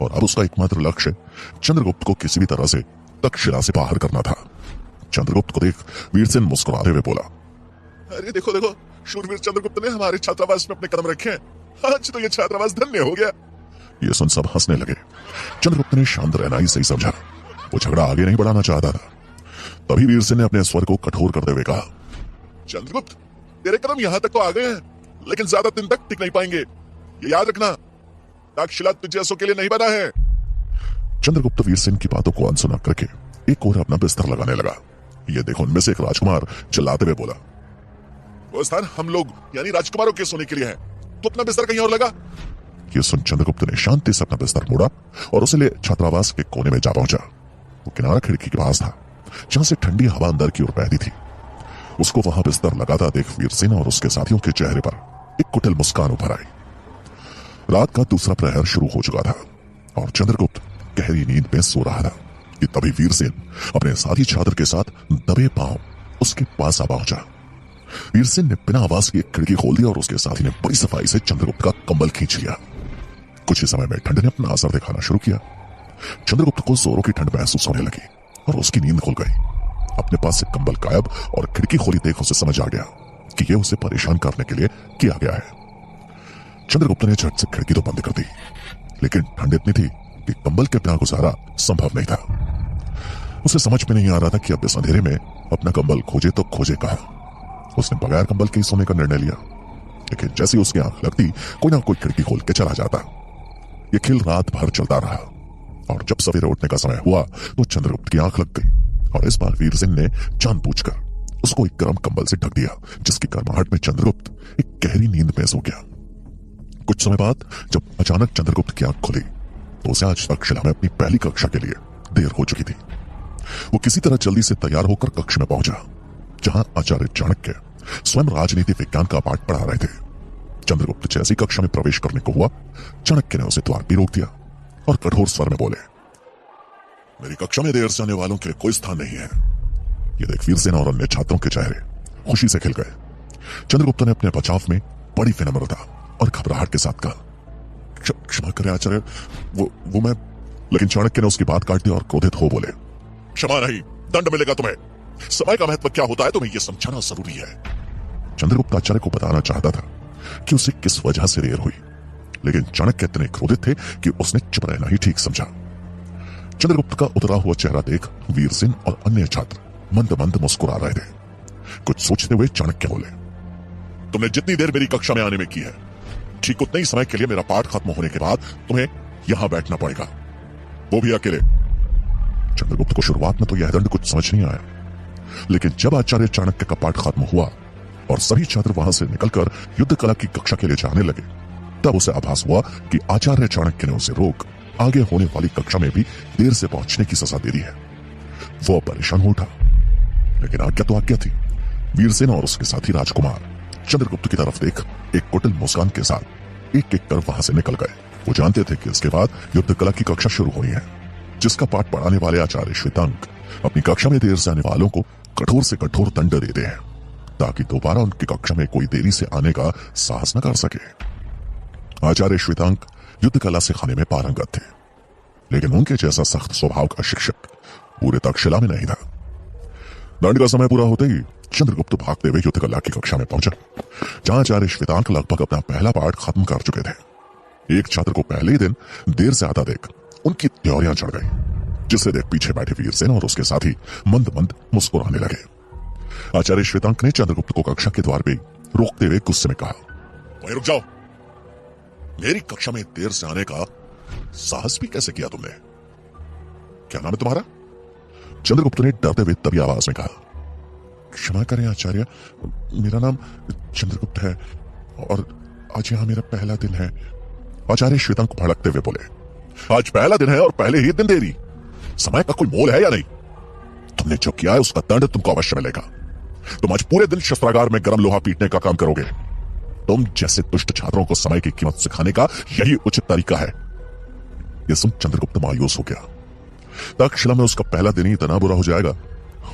और अब उसका एकमात्र लक्ष्य चंद्रगुप्त को किसी भी तरह से तक्षशिला से बाहर करना था। चंद्रगुप्त को देख वीरसेन मुस्कुराते हुए बोला, अरे देखो देखो, शूरवीर चंद्रगुप्त ने हमारे छात्रावास में अपने कदम रखे हैं। आज तो ये छात्रावास धन्य हो गया। ये सुन सब हंसने लगे। चंद्रगुप्त ने शांत रहना ही सही समझा, वो झगड़ा आगे नहीं बढ़ाना चाहता था। तभी वीरसेन ने अपने स्वर को कठोर करते हुए कहा, चंद्रगुप्त, तेरे कदम यहाँ तक तो आ गए हैं, लेकिन ज्यादा दिन तक टिक नहीं पाएंगे। ये याद रखना, तक्षशिला तुझ जैसों के लिए नहीं बना है। चंद्रगुप्त वीरसेन की बातों को अनसुना करके एक और अपना बिस्तर लगाने लगा। ये देखो, उनमें से एक राजकुमार चिल्लाते हुए बोला, वो स्थान हम लोग यानी राजकुमारों के सोने के लिए है, तो अपना बिस्तर कहीं और लगा। ये सुन चंद्रगुप्त ने शांति से अपना बिस्तर मोड़ा और उसे ले छात्रावास के कोने में जा पहुंचा। वो किनारा खिड़की के पास था, जहां से ठंडी हवा अंदर की ओर बहती थी। उसको वहां बिस्तर लगाता देख वीरसेन और उसके साथियों के चेहरे पर एक कुटिल मुस्कान उभर आई। रात का दूसरा प्रहर शुरू हो चुका था और चंद्रगुप्त गहरी नींद में सो रहा था कि तभी वीरसेन अपने साथी छात्र के साथ दबे पांव उसके पास आ पहुंचा। वीरसेन ने बिना आवाज की एक खिड़की खोल दी और उसके साथी ने बड़ी सफाई से चंद्रगुप्त का कंबल खींच लिया। कुछ ही समय में ठंड ने अपना असर दिखाना शुरू किया। चंद्रगुप्त को जोरों की ठंड महसूस होने लगी और उसकी नींद खुल गई। अपने पास से कंबल गायब और खिड़की खोली देख उसे समझ आ गया कि यह उसे परेशान करने के लिए किया गया है। चंद्रगुप्त ने झट से खिड़की तो बंद कर दी, लेकिन ठंड इतनी थी कि कंबल के बिना गुजारा संभव नहीं था। उसे समझ में नहीं आ रहा था कि अब इस अंधेरे में अपना कंबल खोजे तो खोजे कहां। उसने बगैर कंबल के ही सोने का निर्णय लिया, लेकिन जैसे उसकी आंख लगती कोई ना कोई खिड़की खोल के चला जाता। यह खेल रात भर चलता रहा और जब सवेरे उठने का समय हुआ तो चंद्रगुप्त की आंख लग गई और इस बार वीरसेन ने जानबूझकर उसको एक गर्म कंबल से ढक दिया, जिसकी गर्माहट में चंद्रगुप्त एक गहरी नींद में सो गया। कुछ समय बाद जब अचानक चंद्रगुप्त की आंख खुली तो उसे आज तक्षशिला में अपनी पहली कक्षा के लिए देर हो चुकी थी। वो किसी तरह जल्दी से तैयार होकर कक्ष में पहुंचा, जहां आचार्य चाणक्य स्वयं राजनीति विज्ञान का पाठ पढ़ा रहे थे। चंद्रगुप्त जैसी कक्षा में प्रवेश करने को हुआ, चाणक्य ने उसे द्वार पर रोक दिया और कठोर स्वर में बोले, मेरी कक्षा में देर से आने वालों के लिए कोई स्थान नहीं है। ये देख वीरसेन और अन्य छात्रों के चेहरे खुशी से खिल गए। चंद्रगुप्त ने अपने बचाव में बड़ी विनम्रता और घबराहट के साथ कहा, क्षमा करें आचार्य, वो मैं। लेकिन चाणक्य ने उसकी बात काट दी और क्रोधित हो बोले, क्षमा नहीं, दंड मिलेगा तुम्हें। समय का महत्व क्या होता है तुम्हें यह समझाना जरूरी है। चंद्रगुप्त आचार्य को बताना चाहता था कि उसे किस वजह से देर हुई, लेकिन चाणक्य इतने क्रोधित थे कि उसने चुप रहना ही ठीक समझा। चंद्रगुप्त का उतरा हुआ चेहरा देख वीरसेन और अन्य छात्र मंद मंद मुस्कुरा रहे थे। कुछ सोचते हुए चाणक्य बोले, तुमने जितनी देर मेरी कक्षा में आने में की है, ठीक उतने ही समय के लिए मेरा पाठ खत्म होने के बाद तुम्हें यहां बैठना पड़ेगा, वो भी अकेले। चंद्रगुप्त को शुरुआत में तो यह दंड कुछ समझ नहीं आया, लेकिन जब आचार्य चाणक्य का पाठ खत्म हुआ और सभी छात्र वहां से निकलकर युद्ध कला की कक्षा के लिए जाने लगे, तब उसे आभास हुआ कि आचार्य चाणक्य ने उसे रोक आगे होने वाली कक्षा में भी देर से पहुंचने की सजा दे दी है। वो परेशान हो उठा, लेकिन आज्ञा तो आज्ञा थी। वीरसेन और उसके साथी राजकुमार चंद्रगुप्त की तरफ देख एक कुटिल मुस्कान के साथ एक एक कर वहां से निकल गए। वो जानते थे कि इसके बाद युद्ध कला की कक्षा शुरू होनी है, जिसका पाठ पढ़ाने वाले आचार्य श्वेतांक अपनी कक्षा में देर से आने वालों को कठोर से कठोर दंड देते हैं, ताकि दोबारा उनकी कक्षा में कोई देरी से आने का साहस न कर सके। आचार्य श्वेतांक युद्ध कला सिखाने में पारंगत थे, लेकिन उनके जैसा सख्त स्वभाव का शिक्षक पूरे तक्षशिला में नहीं था। दंड का समय पूरा होते ही चंद्रगुप्त भागते हुए युद्ध कला की कक्षा में पहुंचा, जहां आचार्य श्वेतांक लगभग अपना पहला पाठ खत्म कर चुके थे। एक छात्र को पहले ही दिन देर से आता देख उनकी त्योरियां चढ़ गई, जिसे देख पीछे बैठे वीरसेन और उसके साथी मंद मंद मुस्कुराने लगे। आचार्य श्वेतांक ने चंद्रगुप्त को कक्षा के द्वार पे रोकते हुए गुस्से में कहा, वहीं रुक जाओ। मेरी कक्षा में देर से आने का साहस भी कैसे किया तुमने? क्या नाम है तुम्हारा? चंद्रगुप्त ने डरते हुए तभी आवाज में कहा, क्षमा करें आचार्य, मेरा नाम चंद्रगुप्त है और आज यहां मेरा पहला दिन है। आचार्य श्वेतांक भड़कते हुए बोले, आज पहला दिन है और पहले ही दिन देरी? समय का कोई मोल है या नहीं? तुमने जो किया है उसका दंड तुमको अवश्य मिलेगा। तुम आज पूरे दिन शस्त्रागार में गर्म लोहा पीटने का काम करोगे। तुम जैसे दुष्ट छात्रों को समय की कीमत सिखाने का यही उचित तरीका है। यह सुन चंद्रगुप्त मायूस हो गया। तक्षशिला में उसका पहला दिन ही इतना बुरा हो जाएगा,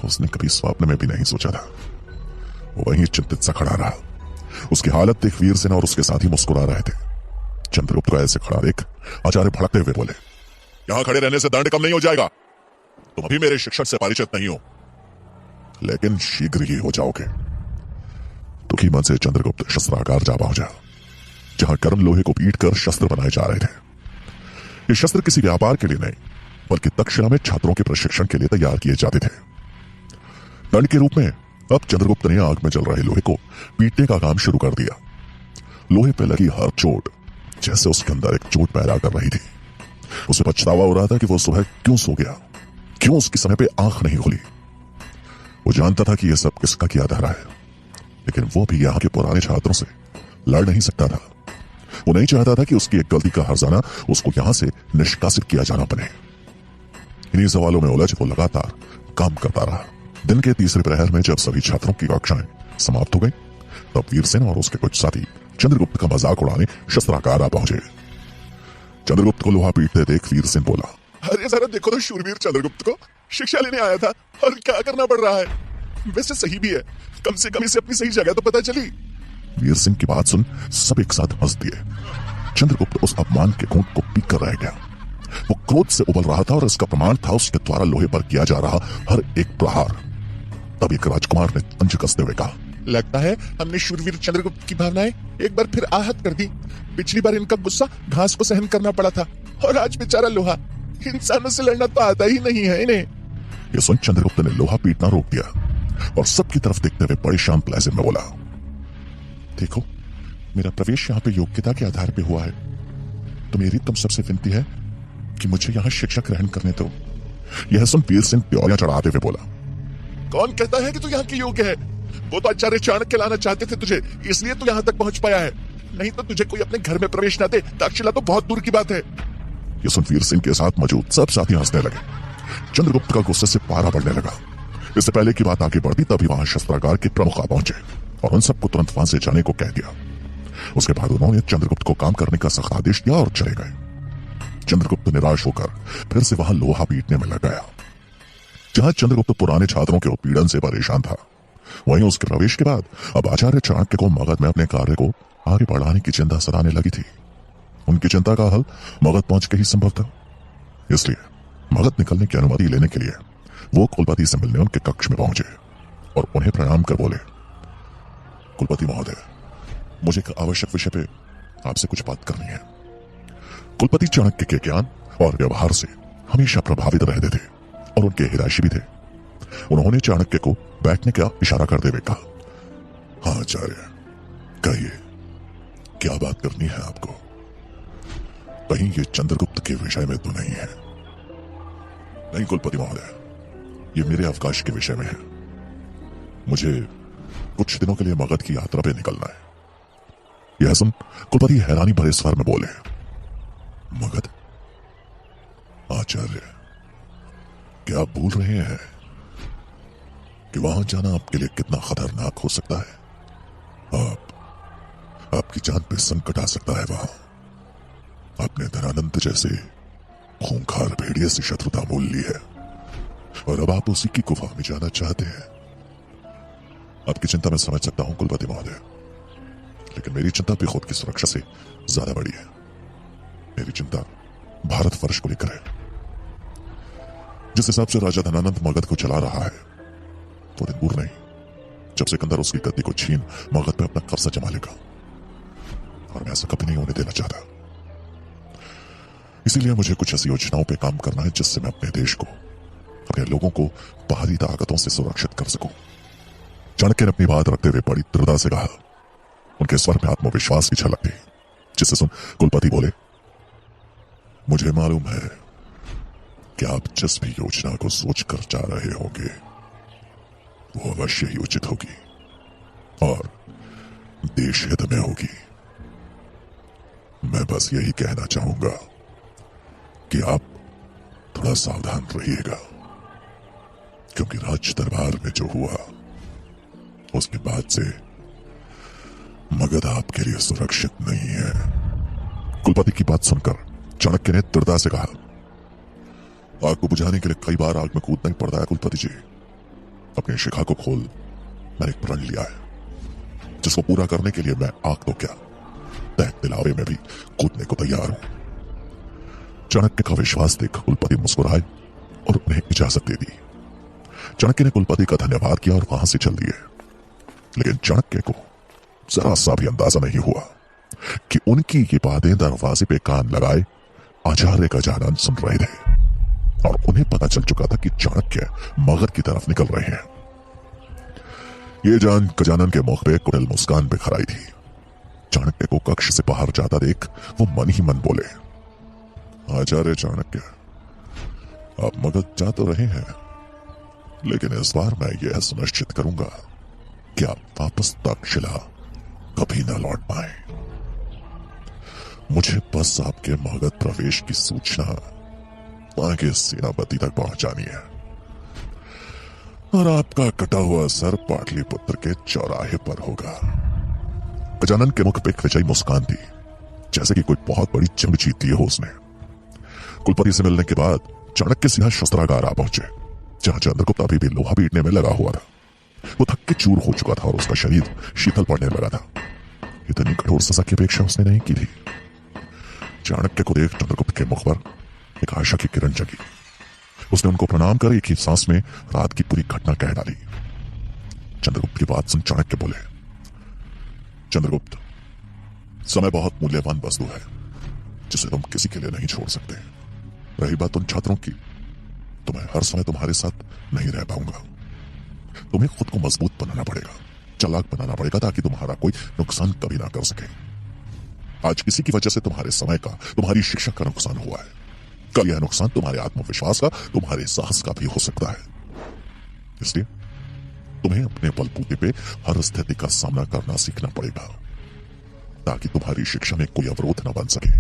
उसने कभी स्वप्न में भी नहीं सोचा था। वो वहीं चिंतित सा खड़ा रहा। उसकी हालत देख वीरसेन और उसके साथी मुस्कुरा रहे थे। चंद्रगुप्त को ऐसे खड़ा देख आचार्य भड़कते हुए बोले, यहां खड़े रहने से दंड कम नहीं हो जाएगा। तुम अभी मेरे शिक्षक से परिचित नहीं हो, लेकिन शीघ्र ही हो जाओगे। दुखी मन से चंद्रगुप्त शस्त्रागार जा पहुंचा, जहां गर्म लोहे को पीट कर शस्त्र बनाए जा रहे थे। ये शस्त्र किसी व्यापार के लिए नहीं, बल्कि तक्षशिला में छात्रों के प्रशिक्षण के लिए तैयार किए जाते थे। दंड के रूप में अब चंद्रगुप्त ने आग में जल रहे लोहे को पीटने का काम शुरू कर दिया। लोहे पे लगी हर चोट जैसे उसके अंदर एक चोट पैदा कर रही थी। उसे पछतावा हो रहा था कि वो सुबह क्यों सो गया, क्यों उसकी समय पे आंख नहीं खुली। वो जानता था कि यह सब किसका किया जा रहा है, लेकिन वो भी यहाँ के पुराने छात्रों से लड़ नहीं सकता था। वो नहीं चाहता था कि उसकी एक गलती का हर्जाना उसको यहां से निष्कासित किया जाना बने। इन्हीं सवालों में उलझ वो लगातार काम करता रहा। दिन के तीसरे प्रहर में जब सभी छात्रों की कक्षाएं समाप्त हो गई, तब वीरसेन और उसके कुछ साथी चंद्रगुप्त का मजाक उड़ाने शस्त्रागार आ पहुंचे। चंद्रगुप्त को लोहा पीटते देख वीरसेन बोला, अरे जरा देखो तो शूरवीर चंद्रगुप्त को शिक्षा लेने आया था और क्या करना पड़ रहा है। वैसे सही भी है, कम से कम इसे अपनी सही जगह तो पता चली। वीरसेन की बात सुन सब एक साथ हंस दिए। चंद्रगुप्त उस अपमान के घूंट को पीक कर रह गया। वो क्रोध से उबल रहा था और इसका प्रमाण था उसके द्वारा लोहे पर किया जा रहा हर एक प्रहार। तब एक राजकुमार ने तंज कसते हुए कहा, लगता है हमने शूरवीर चंद्रगुप्त की भावनाएं एक बार फिर आहत कर दी। पिछली बार इनका गुस्सा घास को सहन करना पड़ा था और आज बेचारा लोहा। इंसानों से लड़ना तो आता ही नहीं है इन्हें। ये सुन चंद्रगुप्त ने लोहा पीटना रोक दिया और सबकी तरफ देखते हुए बड़े शांत लहजे में बोला, देखो मेरा प्रवेश यहाँ पे योग्यता के आधार पे हुआ है, तो मेरी तुम सबसे विनती है कि मुझे यहाँ शिक्षक ग्रहण करने दो। यह सुन वीरसेन त्योरियां चढ़ाते हुए बोला, कौन कहता है कि तू यहाँ के योग्य है? वो तो आचार्य चाणक्य लाना चाहते थे तुझे, इसलिए तू यहाँ तक पहुंच पाया है। नहीं तो तुझे कोई अपने घर में प्रवेश न दे, तक्षशिला तो बहुत दूर की बात है। ये सुन वीरसेन के साथ मौजूद सब साथी हंसने लगे। चंद्रगुप्त का गुस्से से पारा बढ़ने लगा। इससे पहले की बात आगे बढ़ती तभी वहां शस्त्रागार के प्रमुख आ पहुंचे और उन सबको तुरंत वहां से जाने को कह दिया। उसके बाद उन्होंने चंद्रगुप्त को काम करने का सख्त आदेश दिया और चले गए। चंद्रगुप्त निराश होकर फिर से वहां लोहा पीटने में लग गया। जहां चंद्रगुप्त पुराने छात्रों के उत्पीड़न से परेशान था, वहीं उसके प्रवेश के बाद अब आचार्य चाणक्य को मगध में अपने कार्य को आगे बढ़ाने की चिंता सताने लगी थी। उनकी चिंता का हल मगध पहुंच के ही संभव था। इसलिए मगध निकलने की अनुमति लेने के लिए वो कुलपति से मिलने उनके कक्ष में पहुंचे और उन्हें प्रणाम कर बोले, कुलपति महोदय, मुझे एक आवश्यक विषय पे आपसे कुछ बात करनी है। कुलपति चाणक्य के ज्ञान और व्यवहार से हमेशा प्रभावित रहते थे और उनके हितैषी भी थे। उन्होंने चाणक्य को बैठने का इशारा करते हुए कहा, हाँ आचार्य, कहिए क्या बात करनी है आपको? कहीं ये चंद्रगुप्त के विषय में तो नहीं है? नहीं कुलपति महोदय, ये मेरे अवकाश के विषय में है। मुझे कुछ दिनों के लिए मगध की यात्रा पे निकलना है। यह सुन कुलपति हैरानी भरे स्वर में बोले, मगध? आचार्य, क्या आप भूल रहे हैं कि वहां जाना आपके लिए कितना खतरनाक हो सकता है? आपकी जान पे संकट आ सकता है। वहां आपने धनानंद जैसे खूंखार भेड़िए से शत्रुता मोल ली है और अब आप उसी की गुफा में जाना चाहते हैं। आपकी चिंता मैं समझ सकता हूं कुलपति महोदय, लेकिन मेरी चिंता भी खुद की सुरक्षा से ज्यादा बड़ी है। मेरी चिंता भारतवर्ष को लेकर है। जिस हिसाब से राजा धनानंद मगध को चला रहा है, वो दिन दूर नहीं जब सिकंदर उसकी गद्दी को छीन मगध पे अपना कब्जा जमा लेगा, और मैं ऐसा कभी नहीं होने देना चाहता। इसीलिए मुझे कुछ ऐसी योजनाओं पे काम करना है जिससे मैं अपने देश को, अपने लोगों को बाहरी ताकतों से सुरक्षित कर सकूं। चाणक्य ने अपनी बात रखते हुए बड़ी दृढ़ता से कहा, उनके स्वर में आत्मविश्वास की झलक थी, जिसे सुन कुलपति बोले, मुझे मालूम है कि आप जिस भी योजना को सोचकर जा रहे होंगे वो अवश्य ही उचित होगी और देश हित में होगी। मैं बस यही कहना चाहूंगा कि आप थोड़ा सावधान रहिएगा, क्योंकि राज दरबार में जो हुआ उसके बाद से मगध आपके लिए सुरक्षित नहीं है। कुलपति की बात सुनकर चाणक्य ने दृढ़ता से कहा, आग को बुझाने के लिए कई बार आग में कूदना ही पड़ता है कुलपति जी। अपनी शिखा को खोल मैंने एक प्रण लिया है, जिसको पूरा करने के लिए मैं आग तो क्या तहत दिलावे में भी कूदने को तैयार हूं। चाणक्य का विश्वास देख कुलपति मुस्कुराए और उन्हें इजाजत दे दी। चाणक्य ने कुलपति का धन्यवाद किया और वहां से चल दिए। लेकिन चाणक्य को जरा सा भी अंदाजा नहीं हुआ कि उनकी ये बातें दरवाजे पे कान लगाए आचार्य गजानन सुन रहे थे और उन्हें पता चल चुका था कि चाणक्य मगध की तरफ निकल रहे हैं। ये जान गजानन के मुख पे कुटिल मुस्कान बिखर आई थी। चाणक्य को कक्ष से बाहर जाता देख वो मन ही मन बोले, आचार्य चाणक्य, आप मगध जा तो रहे हैं, लेकिन इस बार मैं यह सुनिश्चित करूंगा कि आप वापस तक्षशिला कभी न लौट पाए। मुझे बस आपके मगध प्रवेश की सूचना आगे सेनापति तक पहुंचानी है और आपका कटा हुआ सर पाटलिपुत्र के चौराहे पर होगा। गजानन के मुख पे एक विजयी मुस्कान थी, जैसे कि कोई बहुत बड़ी जंग जीत ली हो उसने। कुलपति से मिलने के बाद चाणक्य सीधा शस्त्रागार आ पहुंचे, जहां चंद्रगुप्त अभी भी लोहा पीटने में लगा हुआ था। वो थक के चूर हो चुका था और उसका शरीर शीतल पड़ने लगा था। इतनी कठोर सजा की अपेक्षा उसने नहीं की थी। चाणक्य को देख चंद्रगुप्त के मुख पर एक आशा की किरण जगी। उसने उनको प्रणाम कर एक ही सांस में रात की पूरी घटना कह डाली। चंद्रगुप्त की बात सुन चाणक्य बोले, चंद्रगुप्त, समय बहुत मूल्यवान वस्तु है जिसे तुम किसी के लिए नहीं छोड़ सकते। रही बात उन छात्रों की, तो मैं हर समय तुम्हारे साथ नहीं रह पाऊंगा। तुम्हें खुद को मजबूत बनाना पड़ेगा, चालाक बनाना पड़ेगा, ताकि तुम्हारा कोई नुकसान कभी ना कर सके। आज किसी की वजह से तुम्हारे समय का, तुम्हारी शिक्षा का नुकसान हुआ है। कल यह नुकसान तुम्हारे आत्मविश्वास का, तुम्हारे साहस का भी हो सकता है। इसलिए तुम्हें अपने बलबूते पे हर स्थिति का सामना करना सीखना पड़ेगा, ताकि तुम्हारी शिक्षा में कोई अवरोध न बन सके।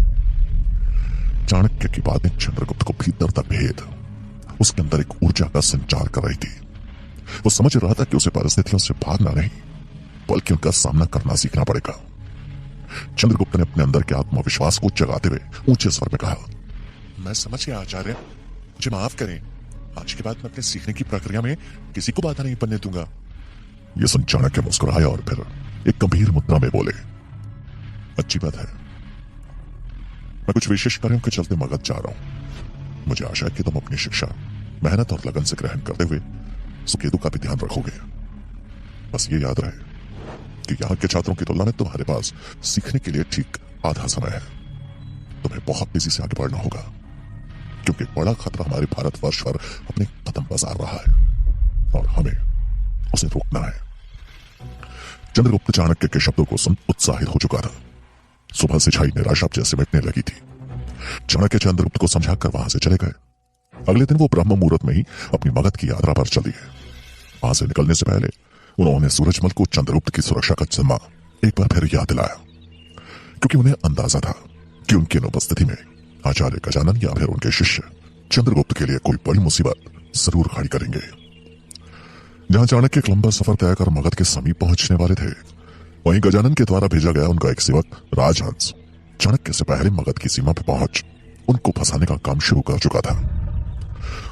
चाणक्य की बातें चंद्रगुप्त को भीतर तक भेद उसके अंदर एक ऊर्जा का संचार कर रही थी। वो समझ रहा था कि उसे परिस्थितियों से भागना नहीं, बल्कि उनका सामना करना सीखना पड़ेगा। चंद्रगुप्त ने अपने अंदर के आत्मविश्वास को जगाते हुए ऊंचे स्वर में कहा, मैं समझ गया आचार्य, मुझे माफ करें। आज के बाद मैं अपने सीखने की प्रक्रिया में किसी को बाधा नहीं बनने दूंगा। यह सुन चाणक्य मुस्कुराया और फिर एक गंभीर मुद्रा में बोले, अच्छी बात है। मैं कुछ विशेष कार्यों के चलते मगध जा रहा हूं। मुझे आशा है कि तुम अपनी शिक्षा मेहनत और लगन से ग्रहण करते हुए सुकेतु का भी ध्यान रखोगे। बस ये याद रहे कि यहाँ के छात्रों की तुलना में तुम्हारे पास सीखने के लिए ठीक आधा समय है। तुम्हें बहुत तेजी से आगे बढ़ना होगा, क्योंकि बड़ा खतरा हमारे भारतवर्ष पर अपने कदम पसार रहा है और हमें उसे रोकना है। चंद्रगुप्त चाणक्य के शब्दों को सुन उत्साहित हो चुका था। सुबह से छाई निराशा जैसे मिटने लगी थी। चाणक्य चंद्रगुप्त को समझाकर वहां से चले गए। अगले दिन वो ब्रह्म मुहूर्त में ही अपनी मगध की यात्रा पर चल दिए। वहां से निकलने से पहले उन्होंने सूरजमल को चंद्रगुप्त की सुरक्षा का जिम्मा एक बार फिर याद दिलाया, क्योंकि उन्हें अंदाजा था कि उनकी अनुपस्थिति में आचार्य गजानन या फिर उनके शिष्य चंद्रगुप्त के लिए कोई बड़ी मुसीबत जरूर खड़ी करेंगे। जहां चाणक्य एक लंबा सफर तय कर मगध के समीप पहुंचने वाले थे, वहीं गजानन के द्वारा भेजा गया उनका एक सेवक राजहंस चाणक्य से पहले मगध की सीमा पर पहुंच उनको फंसाने का काम शुरू कर चुका था।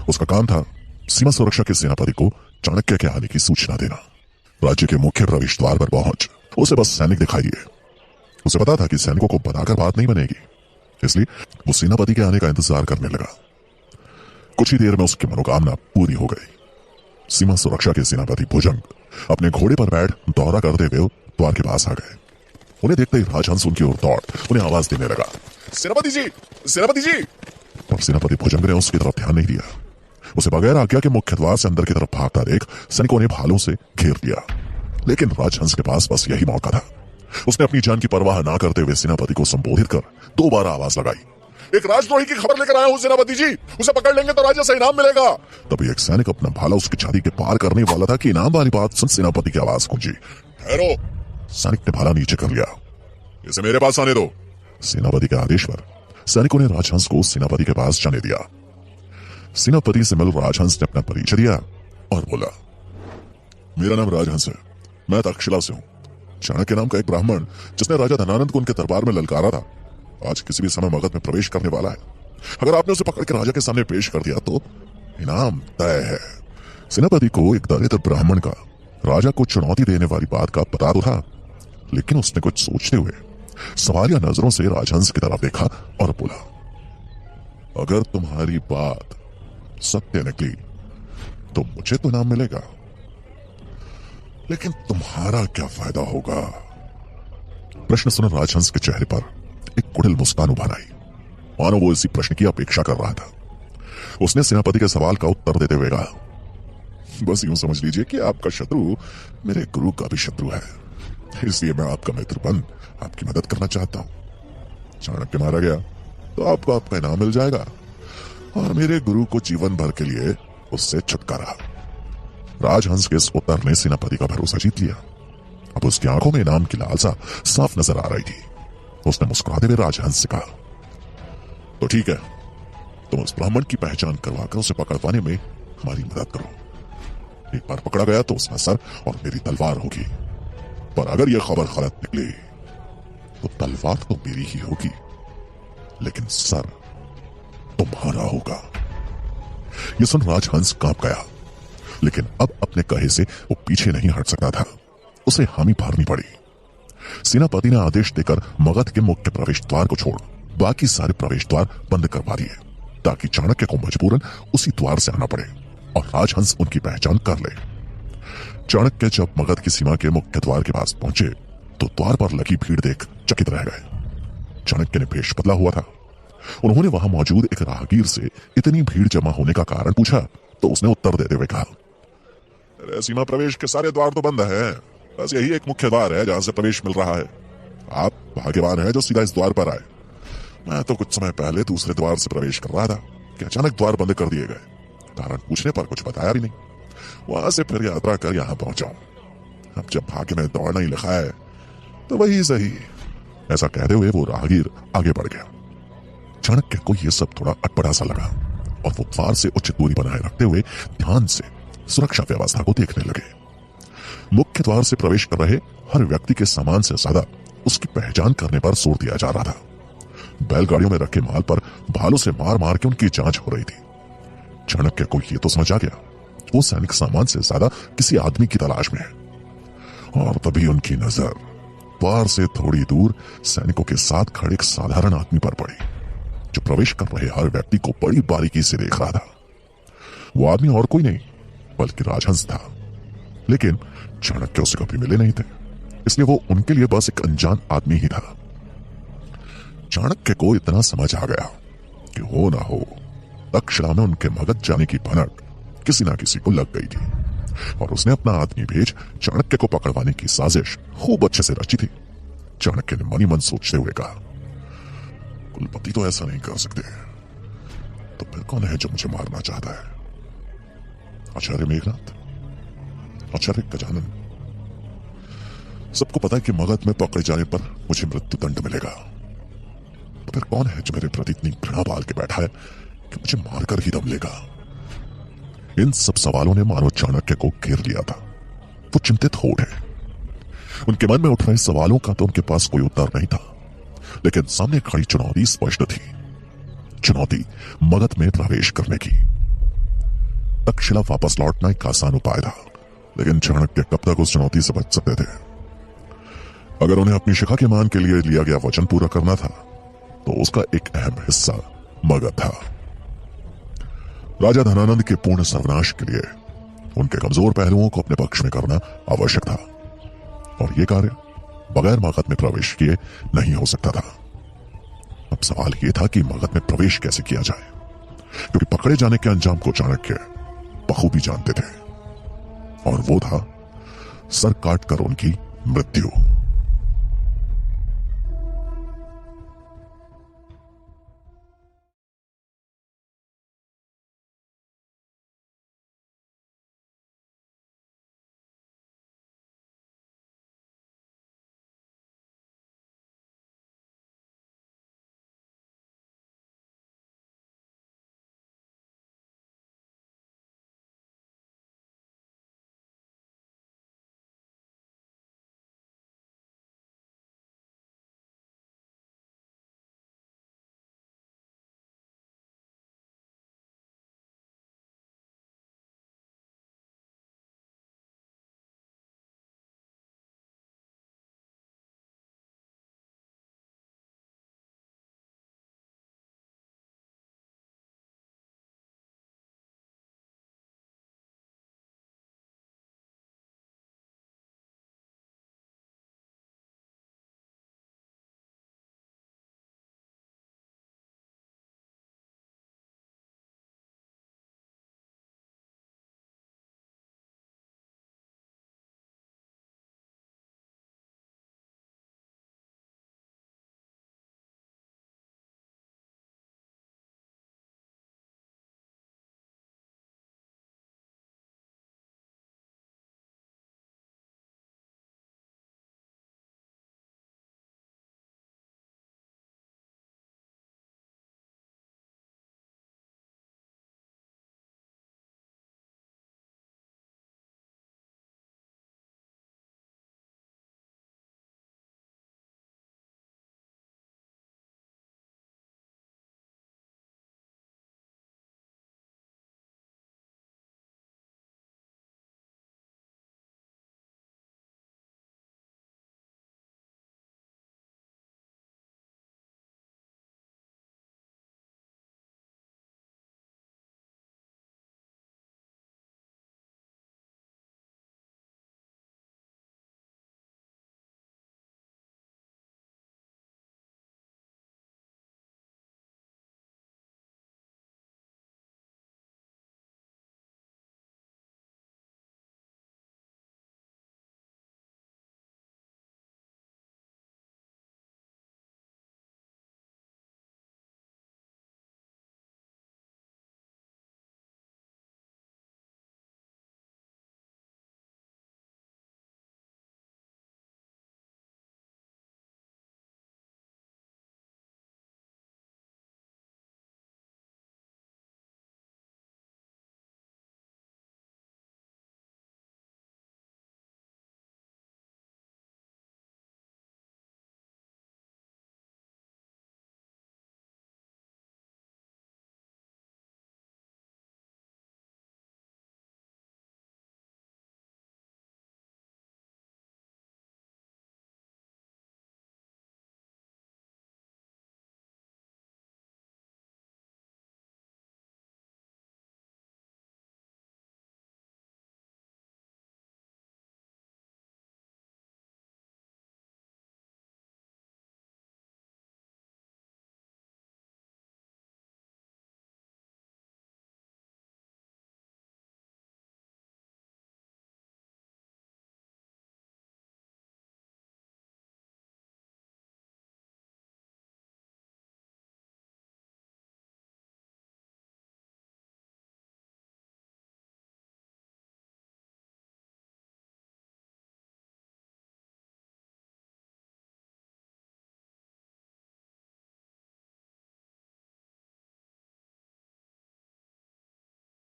उसका काम था सीमा सुरक्षा के सेनापति को चाणक्य के आने की सूचना देना। राज्य के मुख्य प्रवेश द्वार पर पहुंच उसे बस सैनिक दिखाई दिए। उसे पता था कि सैनिकों को बनाकर बात नहीं बनेगी, इसलिए वो सेनापति के आने का इंतजार करने लगा। कुछ ही देर में उसकी मनोकामना पूरी हो गई। सीमा सुरक्षा के सेनापति भुजंग अपने घोड़े पर बैठ दौरा करते हुए द्वार के पास आ गए। उन्हें देखते ही राजहंस उनकी ओर दौड़ उन्हें आवाज देने लगा, सेनापति जी, सेनापति जी। और सेनापति भुजंग ने उसकी तरफ ध्यान नहीं दिया। उसे बगैर आज्ञा के मुख्य द्वार से अंदर की तरफ भागता देख सैनिकों ने भालों से घेर लिया। लेकिन राजहंस के पास बस यही मौका था। उसने अपनी जान की परवाह ना करते हुए सेनापति को संबोधित कर दोबारा आवाज लगाई। एक राजद्रोही की खबर लेकर आया हूं सेनापति जी, उसे पकड़ लेंगे तो राजा से इनाम मिलेगा। तभी एक सैनिक अपना भाला उसकी छाती के पार करने वाला था कि इनाम वाली बात सुन सेनापति की आवाज गूंजी। ठहरो। सैनिक ने भाला नीचे कर लिया। इसे मेरे पास आने दो। सेनापति के आदेश पर सैनिकों ने राजहंस को सेनापति के पास जाने दिया। सेनापति से मिल राजहंस ने अपना परिचय दिया और बोला, मेरा नाम राजहंस है, मैं तक्षशिला से हूं। चाणक्य नाम का एक ब्राह्मण जिसने राजा धनानंद को उनके दरबार में ललकारा था, आज किसी भी समय मगध में प्रवेश करने वाला है। अगर आपने उसे पकड़ के राजा के सामने पेश कर दिया तो इनाम तय है। सेनापति को एक दलित ब्राह्मण का राजा को चुनौती देने वाली बात का पता तो था, लेकिन उसने कुछ सोचते हुए सवालिया नजरों से राजहंस की तरफ देखा और बोला, अगर तुम्हारी बात सत्य निकली तो मुझे तो इनाम मिलेगा, लेकिन तुम्हारा क्या फायदा होगा? प्रश्न सुन राजहंस के चेहरे पर एक कुटिल मुस्कान उभर आई, मानो वो इसी प्रश्न की अपेक्षा कर रहा था। उसने सेनापति के सवाल का उत्तर देते हुए कहा, बस यूं समझ लीजिए कि आपका शत्रु मेरे गुरु का भी शत्रु है, इसलिए मैं आपका मित्र बन आपकी मदद करना चाहता हूं। चाणक्य मारा गया तो आपको आपका इनाम मिल जाएगा और मेरे गुरु को जीवन भर के लिए उससे छुटकारा। राजहंस के इस उत्तर ने सेनापति का भरोसा जीत लिया। अब उसकी आंखों में इनाम की लालसा साफ नजर आ रही थी। उसने मुस्कुराते हुए राजहंस से कहा, तो ठीक है, तुम उस ब्राह्मण की पहचान करवाकर उसे पकड़वाने में हमारी मदद करो। एक बार पकड़ा गया तो उसका सर और मेरी तलवार होगी, पर अगर यह खबर गलत निकली तो तलवार तो मेरी ही होगी, लेकिन सर तुम्हारा होगा। यह सुन राजहंस कांप गया, लेकिन अब अपने कहे से वो पीछे नहीं हट सकता था। उसे हामी भरनी पड़ी। सेनापति ने आदेश देकर मगध के मुख्य प्रवेश द्वार को छोड़ बाकी सारे प्रवेश द्वार बंद करवा दिए, ताकि चाणक्य को मजबूरन उसी द्वार से आना पड़े और राजहंस उनकी पहचान कर ले। चाणक्य जब मगध की सीमा के मुख्य द्वार के पास पहुंचे तो द्वार पर लगी भीड़ देख चकित रह गए। चाणक्य ने भेष बदला हुआ था। उन्होंने वहां मौजूद एक राहगीर से इतनी भीड़ जमा होने का कारण पूछा तो उसने उत्तर देते हुए कहा, सीमा प्रवेश के सारे द्वार तो बंद है, बस यही एक मुख्य द्वार है जहां से प्रवेश मिल रहा है। आप भाग्यवान हैं जो सीधा इस द्वार पर आए। मैं तो कुछ समय पहले दूसरे द्वार से प्रवेश कर रहा था कि अचानक द्वार बंद कर दिए गए। कारण पूछने पर कुछ बताया भी नहीं। वहां से फिर यात्रा कर यहां पहुंचा। अब जब भाग्य में दौड़ना ही लिखा है तो वही सही। ऐसा कहते हुए वो राहगीर आगे बढ़ गया। चाणक्य को यह सब थोड़ा अटपटा सा लगा और वो द्वार से उचित दूरी बनाए रखते हुए ध्यान से सुरक्षा व्यवस्था को देखने लगे। मुख्य द्वार से प्रवेश कर रहे हर व्यक्ति के सामान से ज्यादा उसकी पहचान करने पर जोर दिया जा रहा था। बैलगाड़ियों में रखे माल पर भालों से मार मार के उनकी जांच हो रही थी। चाणक्य को यह तो समझ आ गया वो सैनिक सामान से ज्यादा किसी आदमी की तलाश में है। और तभी उनकी नजर द्वार से थोड़ी दूर सैनिकों के साथ खड़े एक साधारण आदमी पर पड़ी, जो प्रवेश कर रहे हर व्यक्ति को बड़ी बारीकी से देख रहा था। वो आदमी और कोई नहीं बल्कि राजहंस था, लेकिन चाणक्य उसे कभी मिले नहीं थे, इसलिए वो उनके लिए बस एक अनजान आदमी ही था। चाणक्य को इतना समझ आ गया कि हो ना हो तक्षशिला में उनके मगध जाने की भनक किसी ना किसी को लग गई थी और उसने अपना आदमी भेज चाणक्य को पकड़वाने की साजिश खूब अच्छे से रची थी। चाणक्य ने मनी मन सोचते हुए कहा, कुलपति तो ऐसा नहीं कर सकते, तो फिर कौन है जो मुझे मारना चाहता है? आचार्य मेघनाथ, आचार्य गजानन। सबको पता है कि मगध में पकड़े जाने पर मुझे मृत्यु दंड मिलेगा, तो फिर कौन है जो मेरे प्रति इतनी घृणा पाल के बैठा है कि मुझे मारकर ही दम लेगा? इन सब सवालों ने मानो चाणक्य को घेर लिया था। वो चिंतित हो उठे। उनके मन में उठ रहे सवालों का तो उनके पास कोई उत्तर नहीं था, लेकिन सामने खड़ी चुनौती स्पष्ट थी। चुनौती मगध में प्रवेश करने की। तक्षशिला वापस लौटना एक आसान उपाय था, लेकिन चाणक्य कब तक उस चुनौती से बच सकते थे? अगर उन्हें अपनी शिखा के मान के लिए लिया गया वचन पूरा करना था तो उसका एक अहम हिस्सा मगध था। राजा धनानंद के पूर्ण सर्वनाश के लिए उनके कमजोर पहलुओं को अपने पक्ष में करना आवश्यक था, और यह कार्य बगैर मगध में प्रवेश किए नहीं हो सकता था। अब सवाल यह था कि मगध में प्रवेश कैसे किया जाए, क्योंकि पकड़े जाने के अंजाम को चाणक्य बखूबी जानते थे, और वो था सर काट कर उनकी मृत्यु।